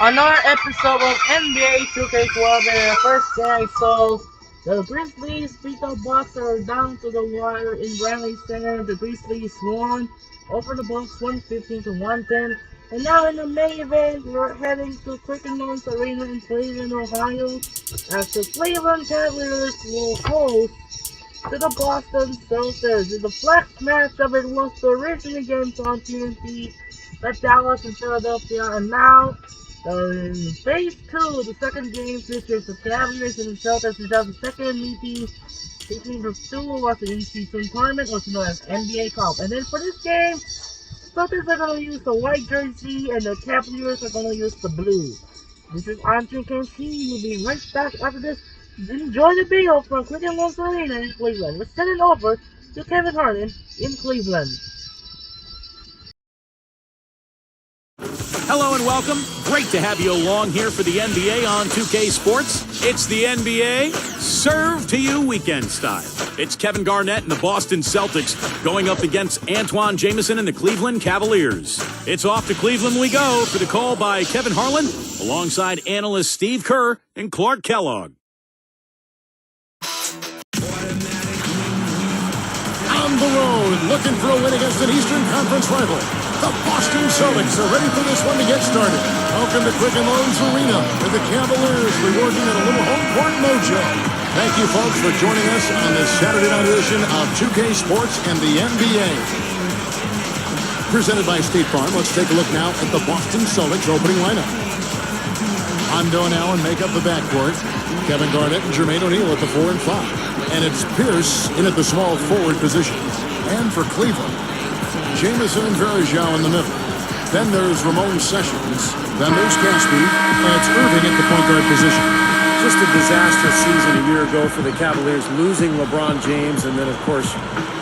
Another episode of NBA 2K12, and the first thing I saw, the Grizzlies beat the Bucks are down to the wire in Bradley Center. The Grizzlies won over the Bucks 115 to 110. And now in the main event, we're heading to Quicken Loans Arena in Cleveland, Ohio, as the Cleveland Cavaliers will host to the Boston Celtics. In the flex matchup, it was the original games on TNT, the Dallas and Philadelphia, and now phase 2, the second game features the Cavaliers and the Celtics. It does the second meeting between the two was the in-season tournament, also known as NBA Cup. And then for this game, Celtics are going to use the white jersey and the Cavaliers are going to use the blue. This is Andre KC. We'll be right back after this. Enjoy the video from Quicken Loans Arena in Cleveland. Let's send it over to Kevin Harlan in Cleveland. Hello and welcome. Great to have you along here for the NBA on 2K Sports. It's the NBA served to you weekend style. It's Kevin Garnett and the Boston Celtics going up against Antoine Jamison and the Cleveland Cavaliers. It's off to Cleveland we go for the call by Kevin Harlan alongside analyst Steve Kerr and Clark Kellogg. On the road, looking for a win against an Eastern Conference rival. The Boston Celtics are ready for this one to get started. Welcome to Quicken Loans Arena, where the Cavaliers rewarding at a little home court mojo. Thank you, folks, for joining us on this Saturday night edition of 2K Sports and the NBA. Presented by State Farm, let's take a look now at the Boston Celtics opening lineup. Rondo and Allen make up the backcourt. Kevin Garnett and Jermaine O'Neal at the 4 and 5. And it's Pierce in at the small forward position. And for Cleveland, Jamison and Varejao in the middle. Then there's Ramon Sessions. Then there's Caspi. And it's Irving at the point guard position. Just a disastrous season a year ago for the Cavaliers, losing LeBron James and then, of course,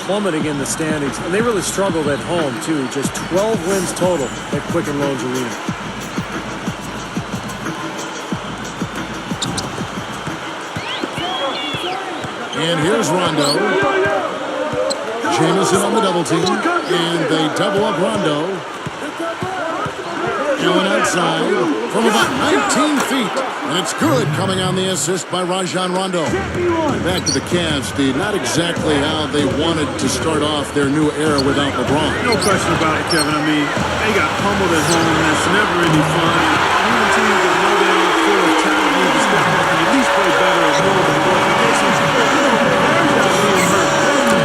plummeting in the standings. And they really struggled at home, too. Just 12 wins total at Quicken Loans Arena. And here's Rondo. Jamison on the double team. And they double up Rondo. Allen outside from about 19 feet. And it's good, coming on the assist by Rajon Rondo. Back to the Cavs, Steve. Not exactly how they wanted to start off their new era without LeBron. No question about it, Kevin. I mean, they got pummeled at home, and that's never any fun. Even teams that know they're full of talent need to step up and at least play better at home.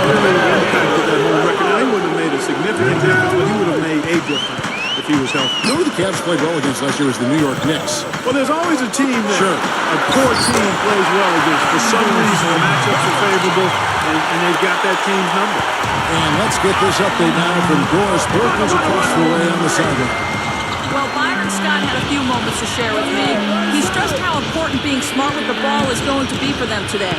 Really impacted that whole record. Now, he wouldn't have made a significant difference, but he would have made a difference if he was healthy. You know who the Cavs played well against last year was the New York Knicks. Well, there's always a team that a poor team plays well against. For some reason, the matchups are favorable, and they've got that team's number. And let's get this update now from Doris Perkins across the way on the sideline. Well, Byron Scott had a few moments to share with me. He stressed how important being smart with the ball is going to be for them today.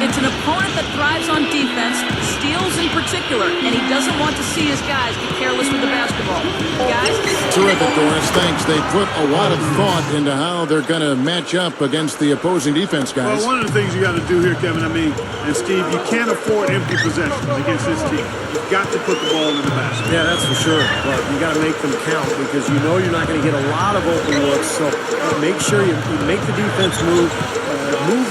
It's an opponent that thrives on defense, steals in particular, and he doesn't want to see his guys be careless with the basketball. Guys? Terrific, Doris. Thanks. They put a lot of thought into how they're going to match up against the opposing defense, guys. Well, one of the things you got to do here, Kevin, and Steve, you can't afford empty possessions against this team. You've got to put the ball in the basket. Yeah, that's for sure. But you got to make them count because you know you're not going to get a lot of open looks. So make sure you make the defense move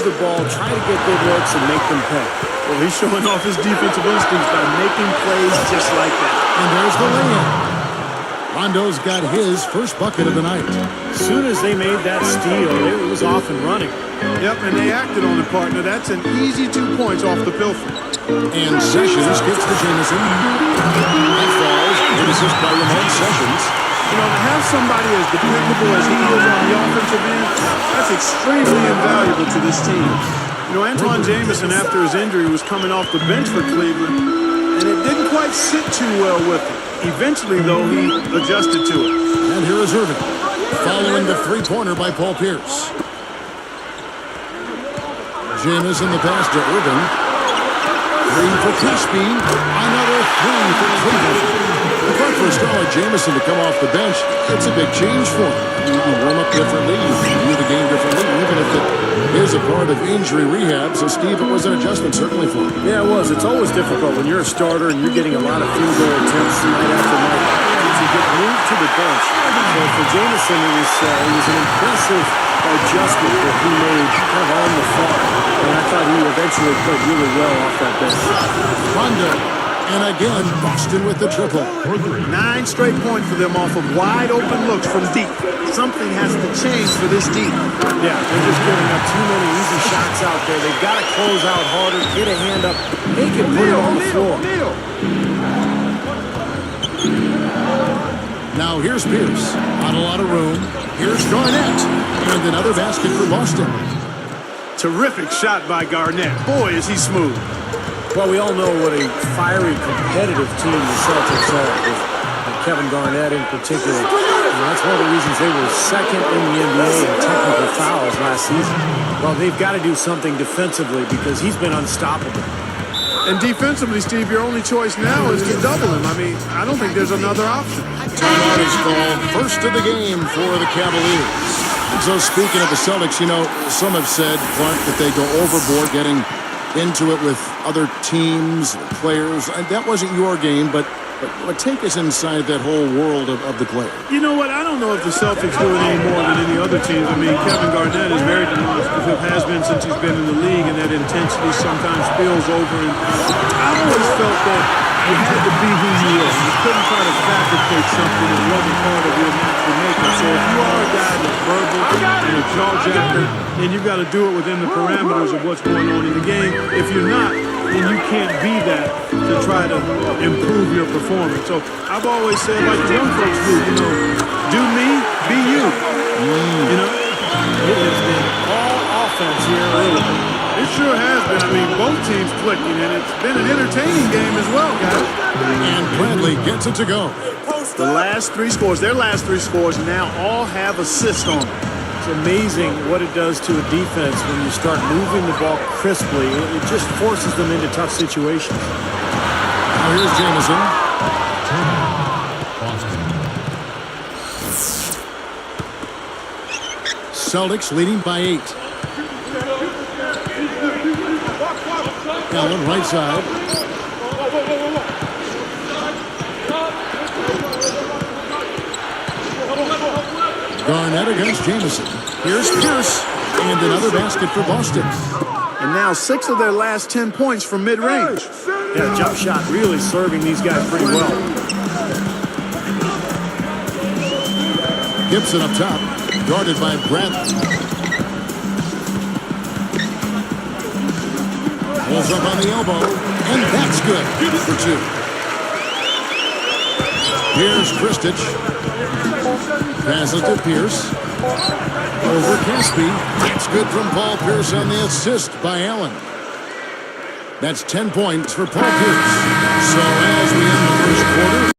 the ball, try to get good looks, and make them pay. Well, he's showing off his defensive instincts by making plays just like that. And there's the layup. Rondo's got his first bucket of the night. As soon as they made that steal, it was off and running. Yep, and they acted on it, partner. That's an easy 2 points off the pilfer. And Sessions gets to Jamison. That falls. Good assist by Ramon Sessions. You know, to have somebody as dependable as he is on the offensive end, that's extremely invaluable to this team. You know, Antoine Jamison, after his injury, was coming off the bench for Cleveland, and it didn't quite sit too well with him. Eventually, though, he adjusted to it. And here is Irving, following the three-pointer by Paul Pierce. Jamison the pass to Irving. Three for Caspi. Another three for Cleveland. But for a star like Jamison to come off the bench, it's a big change for him. You warm up differently, you view the game differently, even if it is a part of injury rehab. So, Steve, it was an adjustment certainly for him. Yeah, it was. It's always difficult when you're a starter and you're getting a lot of field goal attempts night after night. to get moved to the bench. So for Jamison, it was an impressive adjustment that he made kind of on the fly. And I thought he eventually played really well off that bench. Rondo. And again, Boston with the triple. 9 straight points for them off of wide open looks from deep. Something has to change for this team. Yeah, they're just giving up too many easy shots out there. They've got to close out harder, get a hand up. They can put it on the floor. Now here's Pierce. Not a lot of room. Here's Garnett. And another basket for Boston. Terrific shot by Garnett. Boy, is he smooth. Well, we all know what a fiery, competitive team the Celtics are, with Kevin Garnett in particular. And that's one of the reasons they were second in the NBA in technical fouls last season. Well, they've got to do something defensively because he's been unstoppable. And defensively, Steve, your only choice now is to double him. I mean, I don't think there's another option. Timeout is called. First of the game for the Cavaliers. So speaking of the Celtics, you know, some have said, Clark, that they go overboard getting into it with other teams, players. And that wasn't your game, but take us inside that whole world of the player. You know what? I don't know if the Celtics do it any more than any other teams. I mean, Kevin Garnett is very demonstrative, has been since he's been in the league, and that intensity sometimes spills over. And I always felt that you had to be who you are. You couldn't try to fabricate something that wasn't part of your natural makeup. So if you are a guy that's verbal and a jawjacker, then you've got to do it within the parameters of what's going on in the game. If you're not, then you can't be that to try to improve your performance. So I've always said, like the young folks do, you know, do me, be you. You know? It has been all offense here early. It sure has been. I mean, both teams clicking, and it's been an entertaining game as well, guys. And Bradley gets it to go. The last 3 scores, their last 3 scores now all have assists on them. It's amazing what it does to a defense when you start moving the ball crisply. It just forces them into tough situations. Now here's Jamison. Celtics leading by 8. Allen right side. Garnett against Jamison. Here's Pierce. And another basket for Boston. And now 6 of their last 10 points from mid-range. Yeah, jump shot really serving these guys pretty well. Gibson up top. Guarded by Bradley. Pulls up on the elbow. And that's good for 2. Here's Kristich. Passes to Pierce. Over Caspi. That's good from Paul Pierce on the assist by Allen. That's 10 points for Paul Pierce. So as we end the first quarter.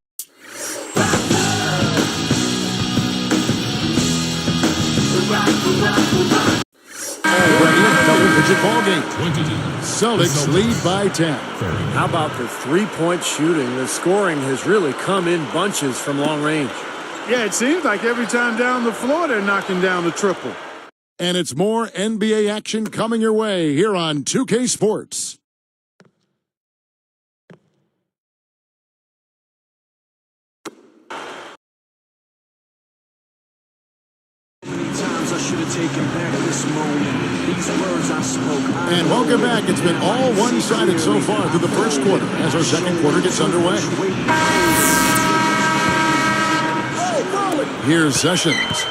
Already a double-digit ball game. Celtics lead by 10. How about the three-point shooting? The scoring has really come in bunches from long range. Yeah, it seems like every time down the floor they're knocking down the triple. And it's more NBA action coming your way here on 2K Sports. And welcome back. It's been all one-sided so far through the first quarter as our second quarter gets underway. Here's Sessions.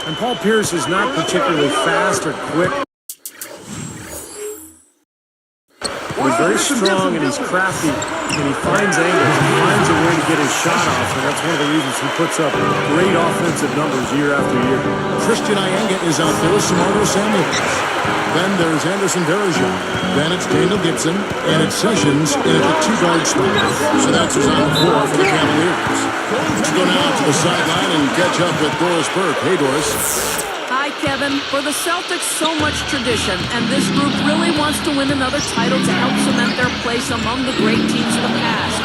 And Paul Pierce is not particularly fast or quick. He's very strong and he's crafty, and he finds angles. He finds a way to get his shot off, and that's one of the reasons he puts up great offensive numbers year after year. Christian Iyenga is out there with Samardo Samuels. Then there's Anderson Varejao. Then it's Daniel Gibson, and it's Sessions in at the 2-guard spot. So that's who's on the floor for the Cavaliers. Let's go now to the sideline and catch up with Doris Burke. Hey, Doris. Hi, Kevin. For the Celtics, so much tradition, and this group really wants to win another title to help cement their place among the great teams of the past.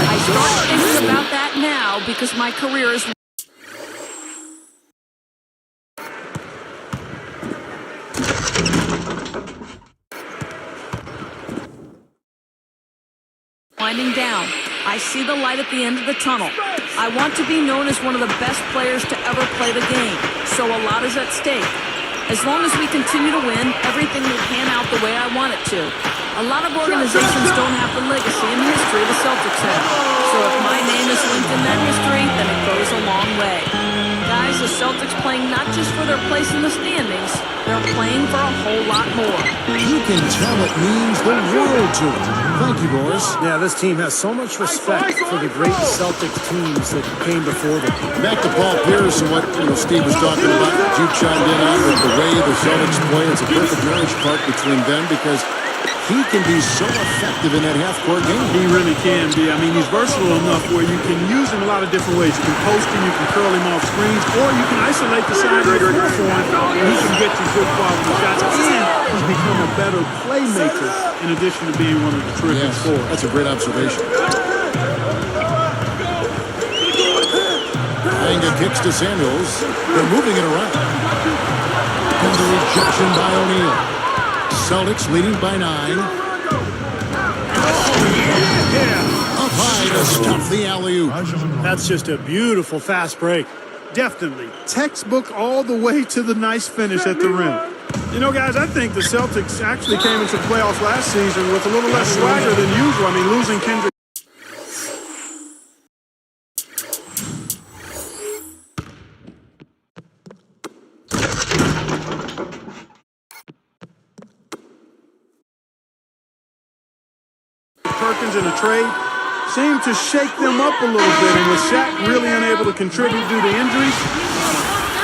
I start thinking about that now because my career is winding down. I see the light at the end of the tunnel. I want to be known as one of the best players to ever play the game, so a lot is at stake. As long as we continue to win, everything will pan out the way I want it to. A lot of organizations don't have the legacy and history the Celtics have. So if my name is linked in that history, then it goes a long way. Guys, the Celtics playing not just for their place in the standings, they're playing for a whole lot more. You can tell it means the world to it. Thank you, Boris. Yeah, this team has so much respect for the great Celtics teams that came before them. Back to Paul Pierce and what Steve was talking about. You chimed in on with the way the Celtics play. It's a perfect marriage part between them because he can be so effective in that half-court game. He really can be. I mean, he's versatile enough where you can use him a lot of different ways. You can post him, you can curl him off screens, or you can isolate the side of the floor, and he can get you good quality shots. And he's become a better playmaker in addition to being one of the terrific scorers. That's a great observation. Anga kicks to Samuels. They're moving it around. And the rejection by O'Neal. Celtics leading by 9. Up high to stuff the alley-oop. That's just a beautiful fast break. Definitely. Textbook all the way to the nice finish at the rim. You know, guys, I think the Celtics actually came into the playoffs last season with a little less swagger than usual. I mean, losing Kendrick. Perkins in a trade seemed to shake them up a little bit, and with Shaq really unable to contribute due to injuries,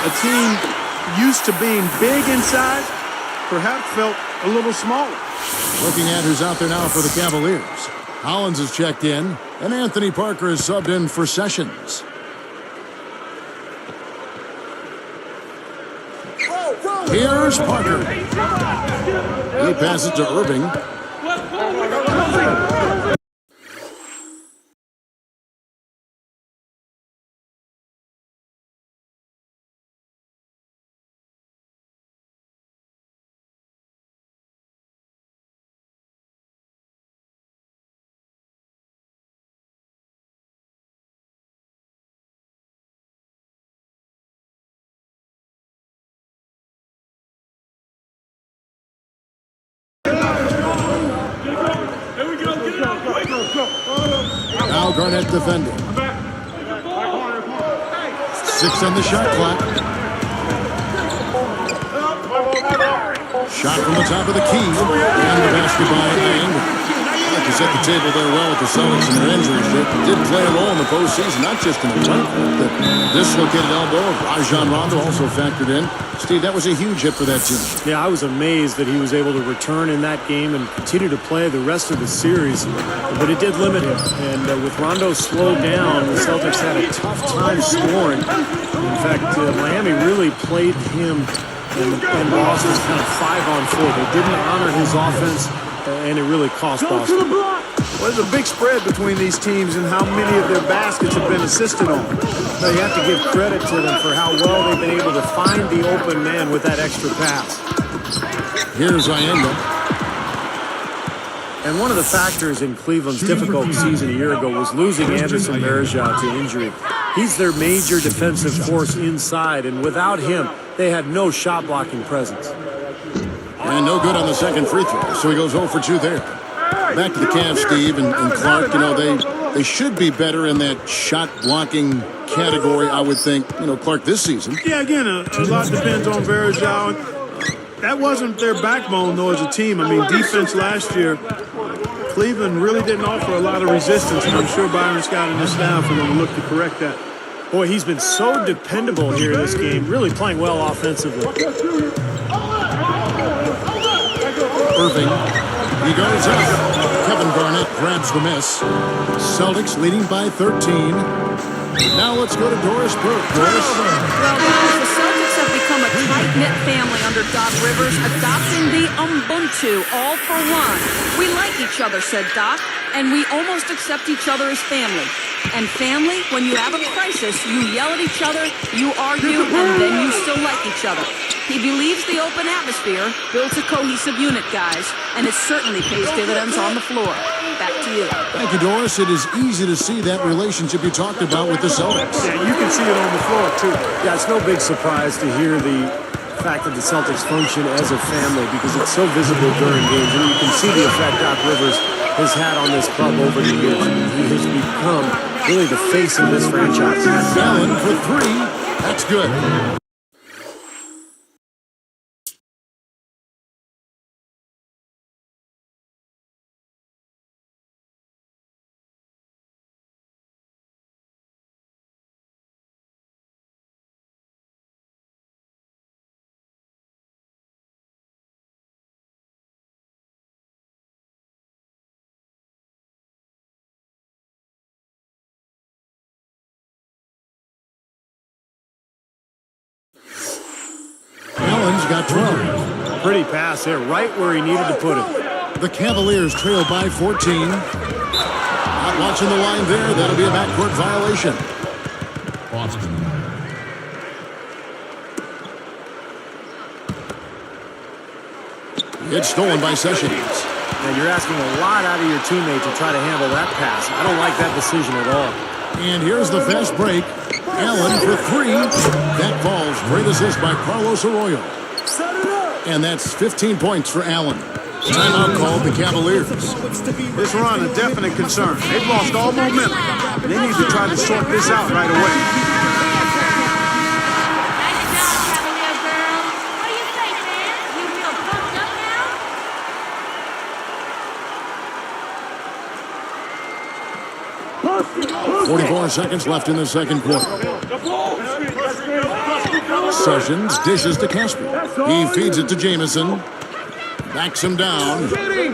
a team used to being big inside perhaps felt a little smaller. Looking at who's out there now for the Cavaliers. Hollins has checked in, and Anthony Parker is subbed in for Sessions. Here's Parker. He passes to Irving. Now Garnett defending. 6 on the shot clock. Shot from the top of the key. And the basket by Angle. I like to set the table there well with the Celtics and their injuries. They did play a role in the postseason, not just in the front court. The dislocated elbow of Rajon Rondo also factored in. Steve, that was a huge hit for that team. Yeah, I was amazed that he was able to return in that game and continue to play the rest of the series. But it did limit him. And with Rondo slowed down, the Celtics had a tough time scoring. In fact, Miami really played him and Boston kind of 5-on-4. They didn't honor his offense, and it really cost Boston. Well, there's a big spread between these teams and how many of their baskets have been assisted on. Now, you have to give credit to them for how well they've been able to find the open man with that extra pass. Here's Ianga. And one of the factors in Cleveland's difficult season a year ago was losing Anderson Varejao to injury. He's their major defensive force inside, and without him, they had no shot-blocking presence. And no good on the second free throw, so he goes 0 for 2 there. Back to the Cavs, Steve, and Clark, they should be better in that shot-blocking category, I would think, Clark, this season. Yeah, again, a lot depends on Varejao. That wasn't their backbone, though, as a team. I mean, defense last year, Cleveland really didn't offer a lot of resistance, and I'm sure Byron Scott and his staff are going to look to correct that. Boy, he's been so dependable here in this game, really playing well offensively. Irving, he goes up. Kevin Garnett grabs the miss. Celtics leading by 13. Now let's go to Doris Burke. Doris? Well, guys, the Celtics have become a tight-knit family under Doc Rivers, adopting the Ubuntu, all for one. We like each other, said Doc, and we almost accept each other as family. And family, when you have a crisis, you yell at each other, you argue, and then you still like each other. He believes the open atmosphere builds a cohesive unit, guys, and it certainly pays dividends on the floor. Back to you. Thank you, Doris. It is easy to see that relationship you talked about with the Celtics. Yeah, you can see it on the floor, too. Yeah, it's no big surprise to hear the fact that the Celtics function as a family because it's so visible during games, and you can see the effect Doc Rivers has had on this club over the years. He has become really the face of this franchise. Allen for three. That's good. Allen's got 12. Pretty pass there, right where he needed to put it. The Cavaliers trail by 14. Not watching the line there. That'll be a backcourt violation. Boston. It's stolen by Sessions. And you're asking a lot out of your teammate to try to handle that pass. I don't like that decision at all. And here's the fast break. Allen for three. That falls. Great assist by Carlos Arroyo. And that's 15 points for Allen. Timeout called the Cavaliers. This run a definite concern. They've lost all momentum. They need to try to sort this out right away. Nice job, 44 seconds left in the second quarter. Sessions dishes to Caspi. He feeds it to Jamison. Backs him down. Laid in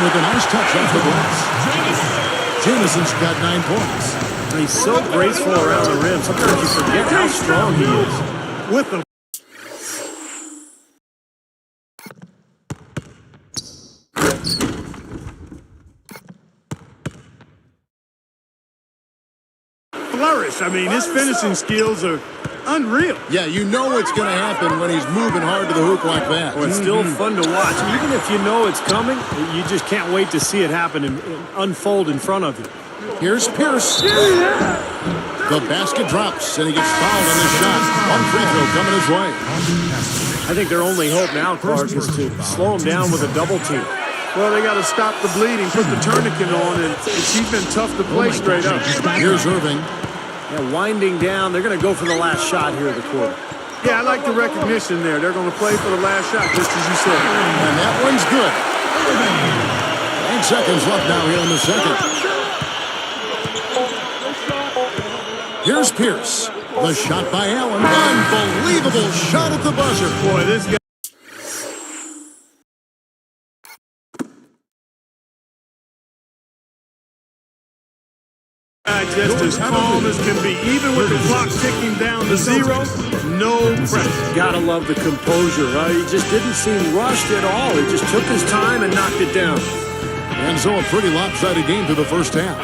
with a nice touch off the glass. Jamison's got 9 points. He's so graceful around the rim. Sometimes you forget how strong he is. With the flourish. I mean, his finishing skills are unreal. Yeah, you know what's going to happen when he's moving hard to the hoop like that. Well, it's still fun to watch. Even if you know it's coming, you just can't wait to see it happen and unfold in front of you. Here's Pierce. The basket drops, and he gets fouled on this shot. One free throw coming his way. I think their only hope now, Clark, is to slow him down with a double team. Well, they got to stop the bleeding, put the tourniquet on, and he's been tough to play straight up. Here's Irving. Yeah, winding down. They're going to go for the last shot here of the quarter. Yeah, I like the recognition there. They're going to play for the last shot, just as you said. And that one's good. 9 seconds left now here in the second. Here's Pierce. The shot by Allen. Unbelievable shot at the buzzer. Boy, this guy. Just as calm as can be. Even with the clock ticking down to 0, no pressure. Gotta love the composure, right? He just didn't seem rushed at all. He just took his time and knocked it down. And so a pretty lopsided game through the first half.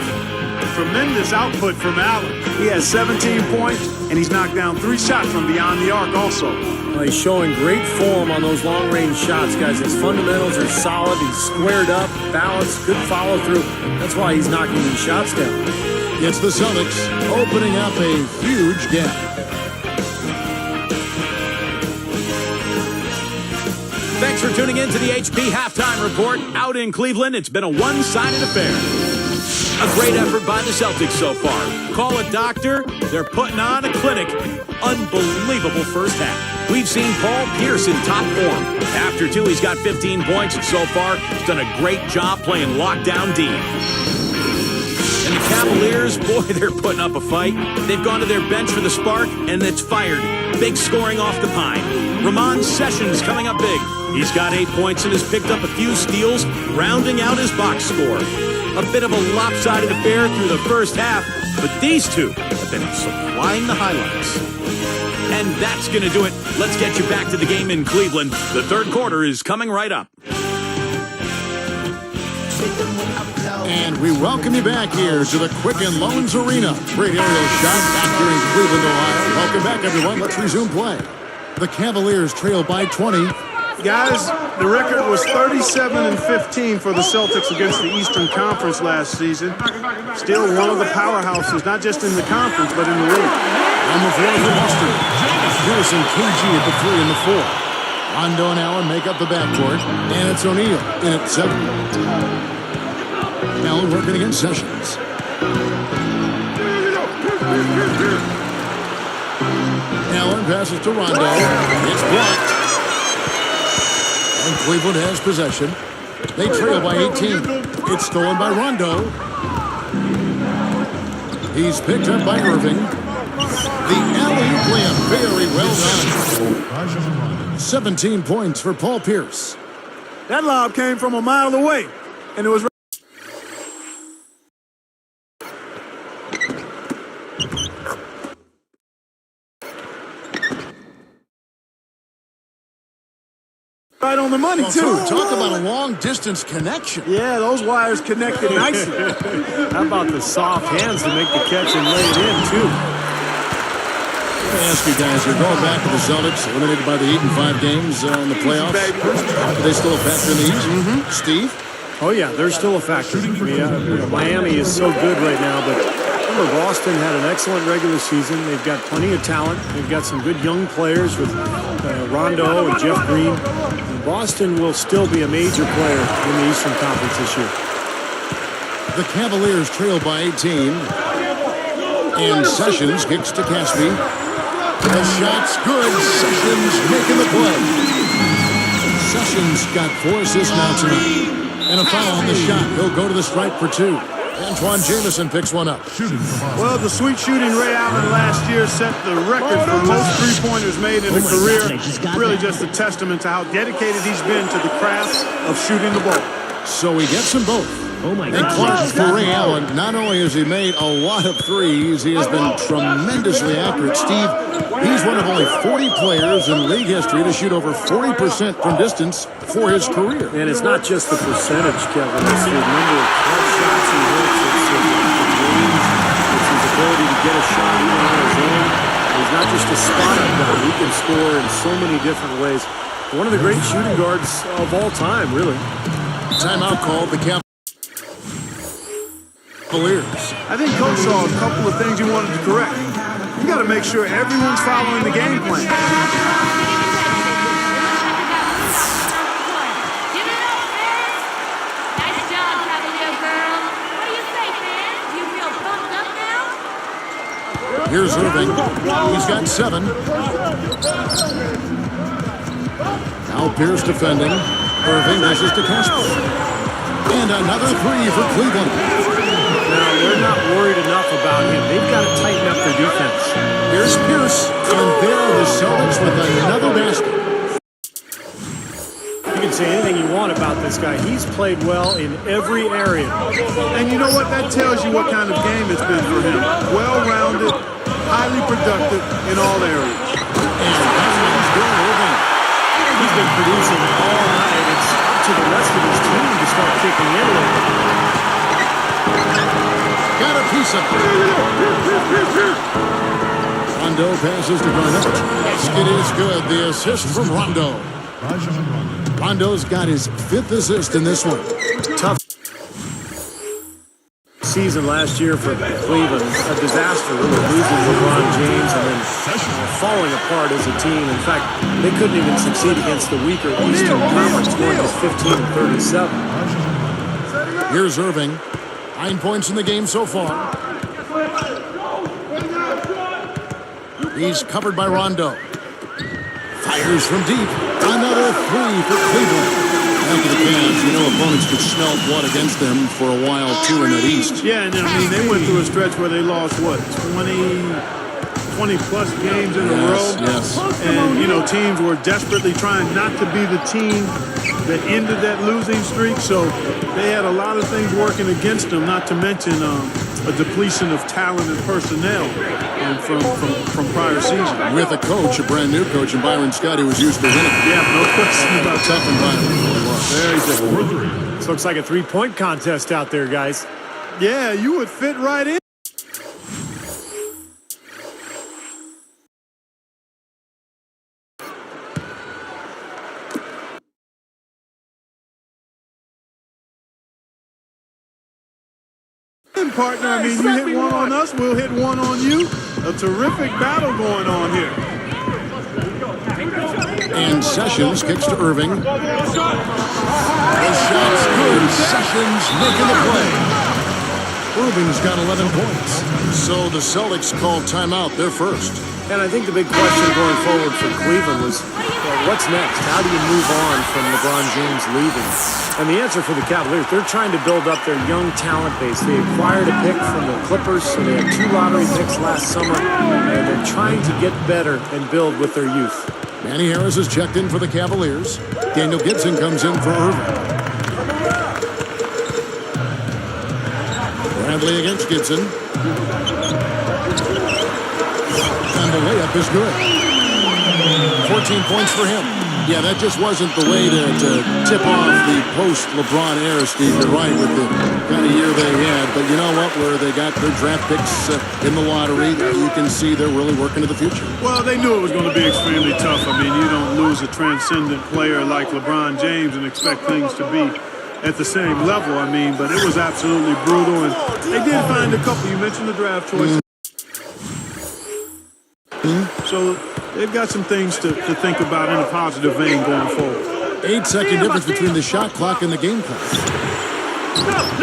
Tremendous output from Allen. He has 17 points, and he's knocked down 3 shots from beyond the arc also. Well, he's showing great form on those long-range shots, guys. His fundamentals are solid. He's squared up, balanced, good follow-through. That's why he's knocking these shots down. It's the Celtics opening up a huge gap. Thanks for tuning in to the HP Halftime Report. Out in Cleveland, it's been a one-sided affair. A great effort by the Celtics so far. Call a doctor, they're putting on a clinic. Unbelievable first half. We've seen Paul Pierce in top form. After 2, he's got 15 points, and so far, he's done a great job playing lockdown D. And the Cavaliers, boy, they're putting up a fight. They've gone to their bench for the spark, and it's fired. Big scoring off the pine. Ramon Sessions coming up big. He's got 8 points and has picked up a few steals, rounding out his box score. A bit of a lopsided affair through the first half, but these two have been supplying the highlights. And that's going to do it. Let's get you back to the game in Cleveland. The third quarter is coming right up. And we welcome you back here to the Quicken Loans Arena. Great aerial shot back here in Cleveland, Ohio. Welcome back, everyone. Let's resume play. The Cavaliers trail by 20. Guys, the record was 37-15 for the Celtics against the Eastern Conference last season. Still one of the powerhouses, not just in the conference, but in the league. On the floor for Boston. Pierce and KG at the 3 and the 4. Rondo and Allen make up the backcourt, and it's O'Neal in at 7. Allen working against Sessions. Allen passes to Rondo. It's blocked. And Cleveland has possession. They trail by 18. It's stolen by Rondo. He's picked up by Irving. The alley-oop layup, very well done. 17 points for Paul Pierce. That lob came from a mile away, and it was right on the money, too. Talk about a long-distance connection. Yeah, those wires connected nicely. How about the soft hands to make the catch and lay it in, too? Let me ask you guys, you're going back to the Celtics, eliminated by the Heat in 5 games in the playoffs. Are they still a factor in the East? Steve? Oh, yeah, they're still a factor. I mean, Miami is so good right now, but remember, Boston had an excellent regular season. They've got plenty of talent. They've got some good young players with Rondo and Jeff Green. And Boston will still be a major player in the Eastern Conference this year. The Cavaliers trail by 18. And Sessions kicks to Caspi. The shot's good. Sessions making the play. Sessions got 4 assists now tonight. And a foul on the shot. He'll go to the stripe for 2. Antoine Jamison picks one up. Well, the sweet shooting Ray Allen last year set the record for most three-pointers made in a career. Really just a testament to how dedicated he's been to the craft of shooting the ball. So he gets them both. Oh my And clutch for Ray Allen. Not only has he made a lot of threes, he has been tremendously accurate. Steve, he's one of only 40 players in league history to shoot over 40% from distance for his career. And it's not just the percentage, Kevin. It's the number of clutch shots he hits. It's his range. It's his ability to get a shot even on his own. He's not just a spot-up guy. He can score in so many different ways. One of the great shooting guards of all time, really. Timeout called. The Cavaliers. I think Coach saw a couple of things he wanted to correct. You got to make sure everyone's following the game plan. Give it up, fans! Nice job, Cavalier girl. What do you say, fans? You feel pumped up now? Here's Irving. He's got 7. Now Pierce defending. Irving misses to Casper. And another 3 for Cleveland. Now, they're not worried enough about him. They've got to tighten up their defense. Here's Pierce. And there are the Celtics with another basket. You can say anything you want about this guy. He's played well in every area. And you know what? That tells you what kind of game it's been for him. Well-rounded, highly productive in all areas. And that's what he's doing, Irving. He's been producing all night. It's up to the rest of his team to start kicking in a little bit. Got a piece of it. Rondo passes to Garnett. It is good. The assist from Rondo. Rondo's got his 5th assist in this one. Tough season last year for Cleveland. A disaster, really, losing LeBron James and then falling apart as a team. In fact, they couldn't even succeed against the weaker Eastern Conference, going to 15-37. Here's Irving. 9 points in the game so far. He's covered by Rondo. Fires from deep. Another 3 for Cleveland. After the Cavs, you know opponents could smell blood against them for a while, too, in that East. Yeah, and I mean, they went through a stretch where they lost, what, 20-plus games in a row? Yes. And, you know, teams were desperately trying not to be the team that ended that losing streak, so they had a lot of things working against them, not to mention a depletion of talent and personnel from prior seasons. With a coach, a brand new coach, and Byron Scott, who was used to winning. Yeah, no question about that. Tough environment. Very different. This looks like a 3-point contest out there, guys. Yeah, you would fit right in. thing, partner. I mean, you hit one on us, we'll hit one on you. A terrific battle going on here. And Sessions kicks to Irving. The shot's good. Sessions making the play. Irving's got 11 points. So the Celtics called timeout. They're first. And I think the big question going forward for Cleveland was, what's next? How do you move on from LeBron James leaving? And the answer for the Cavaliers, they're trying to build up their young talent base. They acquired a pick from the Clippers, so they had 2 lottery picks last summer, and they're trying to get better and build with their youth. Manny Harris is checked in for the Cavaliers. Daniel Gibson comes in for Irving. Bradley against Gibson. And the layup is good. 14 points for him. Yeah, that just wasn't the way to tip off the post-LeBron era, Steve. You're right with the kind of year they had. But you know what? Where they got their draft picks in the lottery, you can see they're really working to the future. Well, they knew it was going to be extremely tough. I mean, you don't lose a transcendent player like LeBron James and expect things to be at the same level. I mean, but it was absolutely brutal. And they did find a couple. You mentioned the draft choices. So they've got some things to think about in a positive vein going forward. 8-second difference between the shot clock and the game clock.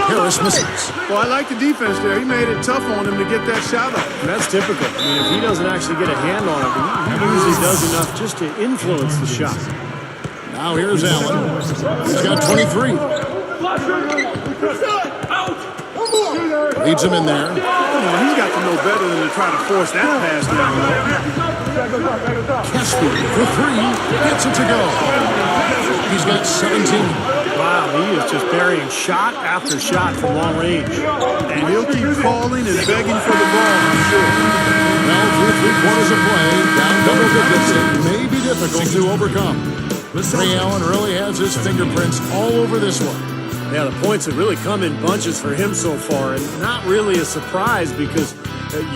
Harris misses. Well, I like the defense there. He made it tough on him to get that shot up. And that's typical. I mean, if he doesn't actually get a hand on it, he usually does enough just to influence the shot. Now here's Allen. He's got 23. Leads him in there. He's got to know better than to try to force that pass down. Caspi for 3. Gets it to go. He's got 17. Wow, he is just burying shot after shot from long range. And he'll keep calling and begging for the ball, I'm sure. Well, through 3 quarters of play, down double digits, it may be difficult to overcome. Ray Allen really has his fingerprints all over this one. Yeah, the points have really come in bunches for him so far, and not really a surprise because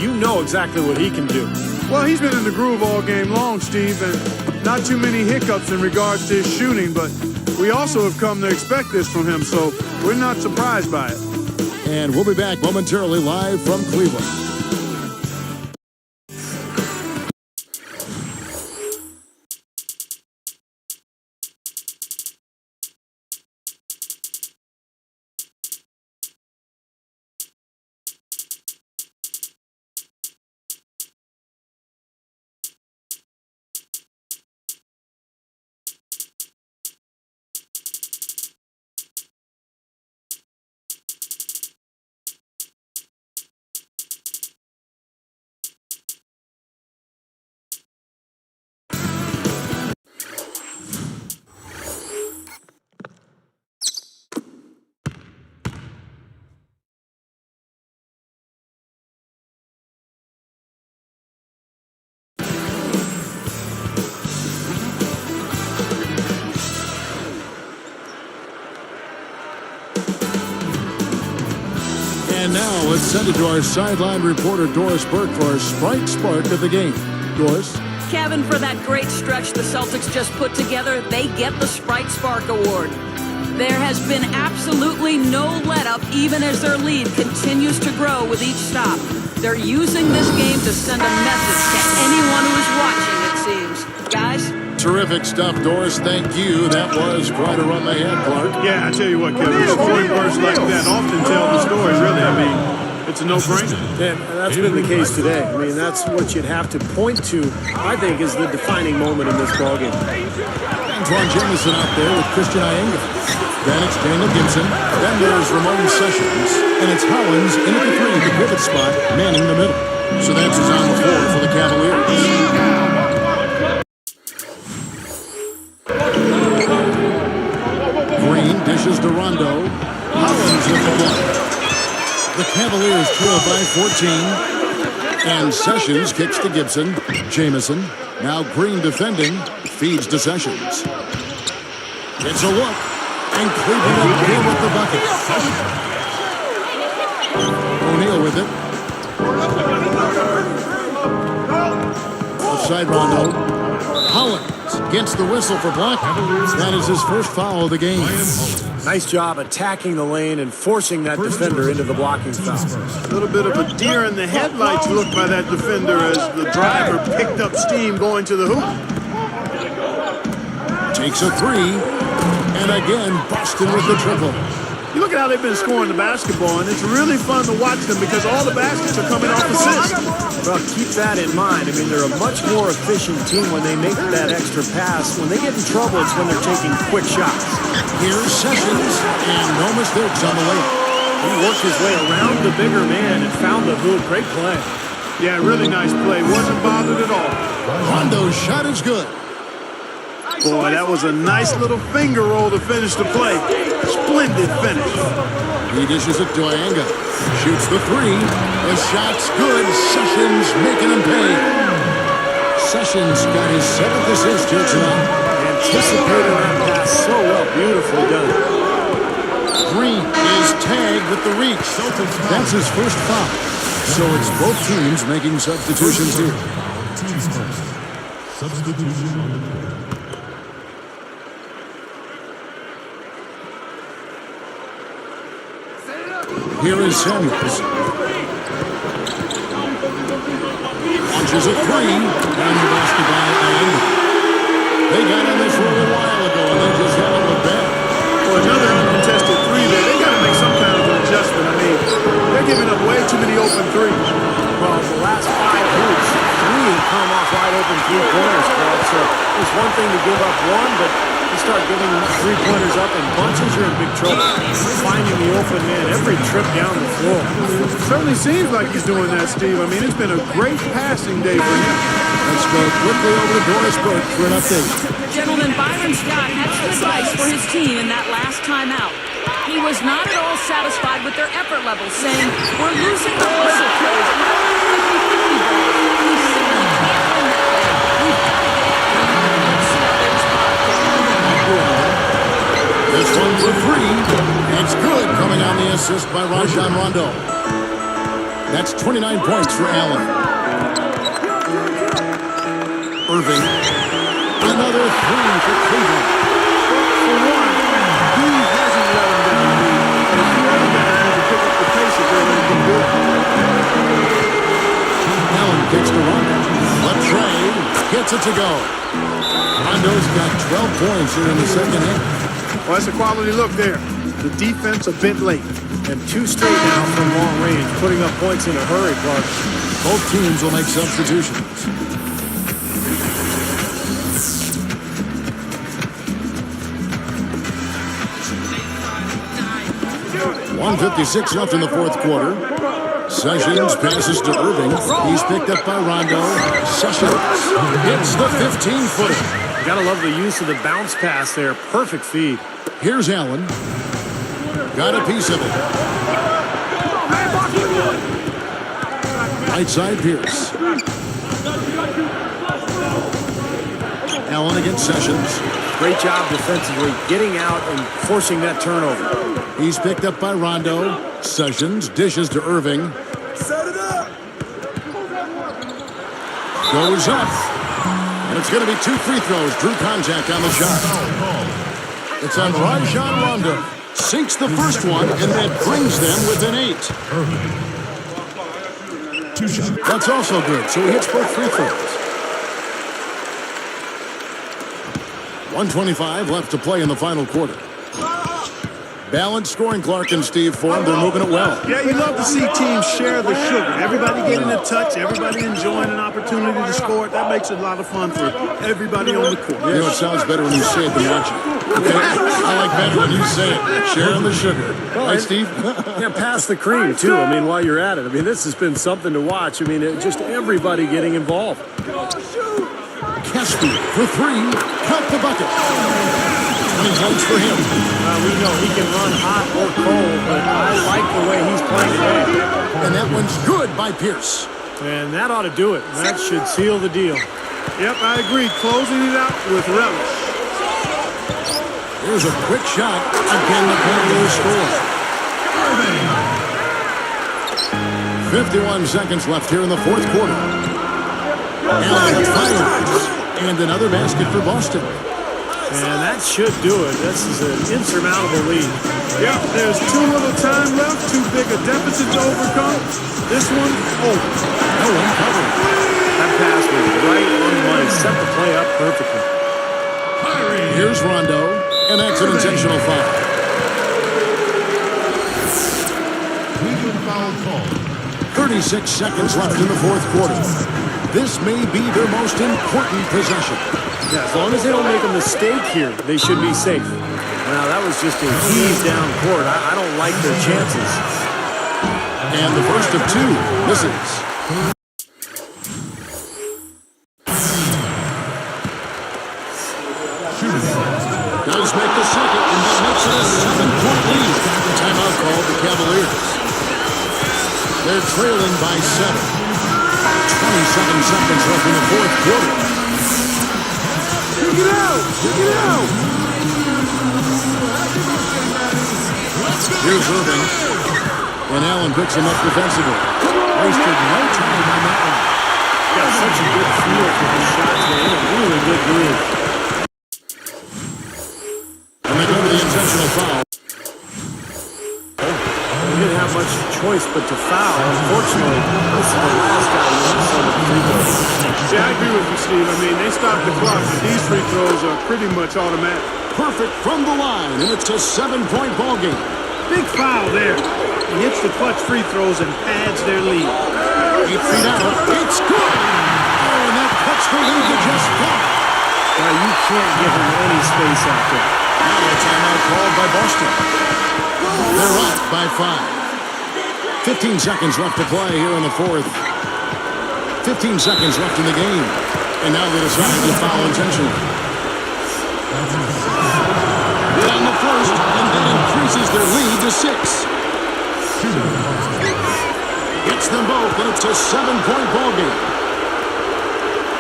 you know exactly what he can do. Well, he's been in the groove all game long, Steve, and not too many hiccups in regards to his shooting, but we also have come to expect this from him, so we're not surprised by it. And we'll be back momentarily live from Cleveland. And now let's send it to our sideline reporter, Doris Burke, for our Sprite Spark of the game. Doris? Kevin, for that great stretch the Celtics just put together, they get the Sprite Spark Award. There has been absolutely no let-up, even as their lead continues to grow with each stop. They're using this game to send a message to anyone who is watching, it seems. Guys? Terrific stuff, Doris. Thank you. That was quite a run they had, Clark. Yeah, I tell you what, Kevin, scoring bursts like that often tell the stories, really. I mean, it's a no-brainer. And that's been the case today. I mean, that's what you'd have to point to, I think, is the defining moment in this ballgame. Antoine Jamison out there with Christian Ienga. Then it's Daniel Gibson. Then there's Ramon Sessions. And it's Hollins in at the 3, the pivot spot, manning the middle. So that's his on the floor for the Cavaliers. Green dishes to Rondo. Hollins with the block. The Cavaliers trail by 14. And Sessions kicks to Gibson. Jamison. Now Green defending. Feeds to Sessions. It's a look. And Cleveland again with the bucket. O'Neal with it. Outside Rondo. Hollins. Gets the whistle for blocking. That is his first foul of the game. Nice job attacking the lane and forcing that defender into the blocking foul. A little bit of a deer in the headlights look by that defender as the driver picked up steam going to the hoop. Takes a three. And again, Boston with the triple. You look at how they've been scoring the basketball, and it's really fun to watch them because all the baskets are coming off assists. Well, keep that in mind. I mean, they're a much more efficient team when they make that extra pass. When they get in trouble, it's when they're taking quick shots. Here's Sessions, and no mistakes on the layup. He worked his way around the bigger man and found the hoop. Great play. Yeah, really nice play. Wasn't bothered at all. Rondo's shot is good. Boy, that was a nice little finger roll to finish the play. Splendid finish. He dishes it to Ianga. Shoots the three. The shot's good. Sessions making him pay. Sessions got his 7th assist here tonight. Anticipating that pass so well. Beautifully done. Green is tagged with the reach. That's his first foul. So it's both teams making substitutions here. Substitution. Here is Samuels. Launches a three. And the basket by Ianga. They got on this roll a while ago, and they just held it with bad. For another contested three there, they got to make some kind of an adjustment. I mean, they're giving up way too many open threes. Well, the last 5 hoops, 3 have come off wide open three-pointers, Bob. So it's one thing to give up one, but you start giving three-pointers up in bunches, you're in big trouble. Finding the open man every trip down the floor. Certainly seems like he's doing that, Steve. I mean, it's been a great passing day for him. Let's go quickly over to Doris Burke for an update. Gentlemen, Byron Scott had some advice for his team in that last timeout. He was not at all satisfied with their effort levels, saying, "We're losing the hustle plays. We're not playing 50-50 ball. We simply can't win that way. We've got to get after it." Let's see how they respond. This one for three. It's good, coming on the assist by Rajon Rondo. That's 29 points for Allen. Irving. Another three for Cleveland. For one, he hasn't let him down. And if you ever got him to pick up the pace if they're going to be good. Allen kicks to Rondo. Latrey gets it to go. Rondo's got 12 points here in the second half. Well, that's a quality look there. The defense a bit late. And 2 straight now from long range, putting up points in a hurry, Clark. Both teams will make substitutions. 1:56 left in the fourth quarter. Sessions passes to Irving. He's picked up by Rondo. Sessions hits the 15-footer. You gotta love the use of the bounce pass there. Perfect feed. Here's Allen. Got a piece of it. Right side Pierce. Allen against Sessions. Great job defensively, getting out and forcing that turnover. He's picked up by Rondo. Sessions dishes to Irving. Set it up. Goes up. And it's going to be 2 free throws. Drew contact on the shot. It's on Rajon Rondo. Sinks the first one, and that brings them within 8. 2 shots. That's also good, so he hits both free throws. 1:25 left to play in the final quarter. Balanced scoring, Clark and Steve Form. They're moving it well. Yeah, you love to see teams share the sugar. Everybody getting a touch, everybody enjoying an opportunity to score. That makes it a lot of fun for everybody on the court. You know, it sounds better when you say it than watch it. Okay? I like better when you say it. Sharing the sugar. Right, Steve? Yeah, pass the cream, too. I mean, while you're at it. I mean, this has been something to watch. I mean, just everybody getting involved. Caspi for 3. Count the bucket. 20 points for him. We know he can run hot or cold, but I like the way he's playing today. And that one's good by Pierce. And that ought to do it. That should seal the deal. Yep, I agree. Closing it out with relish. Here's a quick shot. Again, the Cavaliers score. 51 seconds left here in the fourth quarter. Allen fires. And another basket for Boston. And that should do it. This is an insurmountable lead. Yeah, there's too little time left, too big a deficit to overcome. This one, over. No one covered. That pass was right on the money. Set the play up perfectly. Here's Rondo, and that's an intentional foul. Leading foul call. 36 seconds left in the fourth quarter. This may be their most important possession. Yeah, as long as they don't make a mistake here, they should be safe. Now, that was just a heave down court. I don't like their chances. And the first of two misses. Does make the second, and that makes it a 7-point lead. Timeout called the Cavaliers. They're trailing by 7. 27 seconds left in the fourth quarter. Check it out! Check it out! Here's Irving. And Allen picks him up defensively. Wasted no time on that one. Got such a good feel for the shot today. A really good groove. And they go to the intentional foul. He didn't have much choice but to foul. Unfortunately, this is the last guy who wants to the free throws. Yeah, I agree with you, Steve. I mean, they stopped the clock, but these free throws are pretty much automatic. Perfect from the line, and it's a 7-point ball game. Big foul there. He hits the clutch free throws and pads their lead. 8 feet out. It's good. Oh, and that cuts the lead to just 5. Now, you can't give him any space out there. Now a timeout called by Boston. They're up by 5. 15 seconds left to play here in the fourth. 15 seconds left in the game. And now they decide to foul intentionally. On the first, and that increases their lead to 6. Gets them both, and it's a 7-point ball game.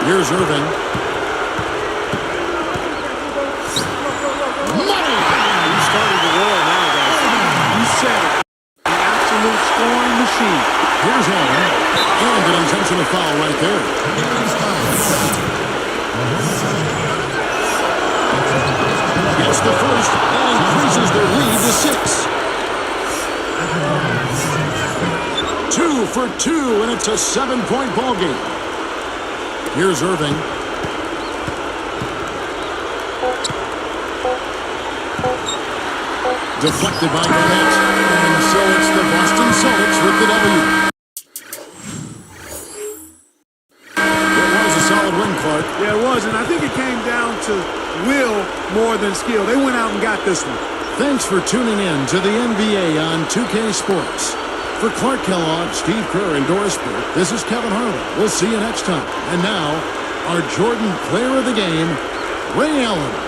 Here's Irving. Money! He started to roll now, guys. You said it. An absolute scoring machine. Here's Allen. And an intentional foul right there. Gets the first and increases their lead to 6. 2 for 2, and it's a 7-point ball game. Here's Irving. Deflected by Garnett. And so it's the Boston Celtics with the W. It was a solid win, Clark. Yeah, it was, and I think it came down to will more than skill. They went out and got this one. Thanks for tuning in to the NBA on 2K Sports. For Clark Kellogg, Steve Kerr, and Doris Burke, this is Kevin Harlan. We'll see you next time. And now, our Jordan Player of the Game, Ray Allen.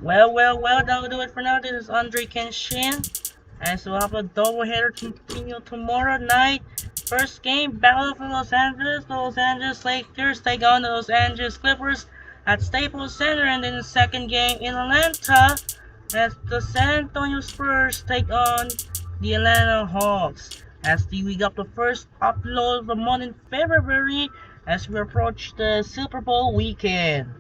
Well, that'll do it for now. This is Andre Kenshin. And so we'll have a doubleheader continue tomorrow night. First game, Battle for Los Angeles. The Los Angeles Lakers take on the Los Angeles Clippers at Staples Center. And then the second game in Atlanta, as the San Antonio Spurs take on the Atlanta Hawks. As we got the first upload of the month in February as we approach the Super Bowl weekend.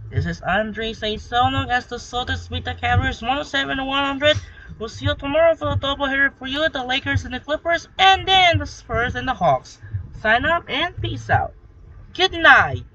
This is Andre saying so long as the Celtics beat the Cavaliers 107-100. We'll see you tomorrow for the doubleheader for you, the Lakers and the Clippers, and then the Spurs and the Hawks. Sign up and peace out. Good night.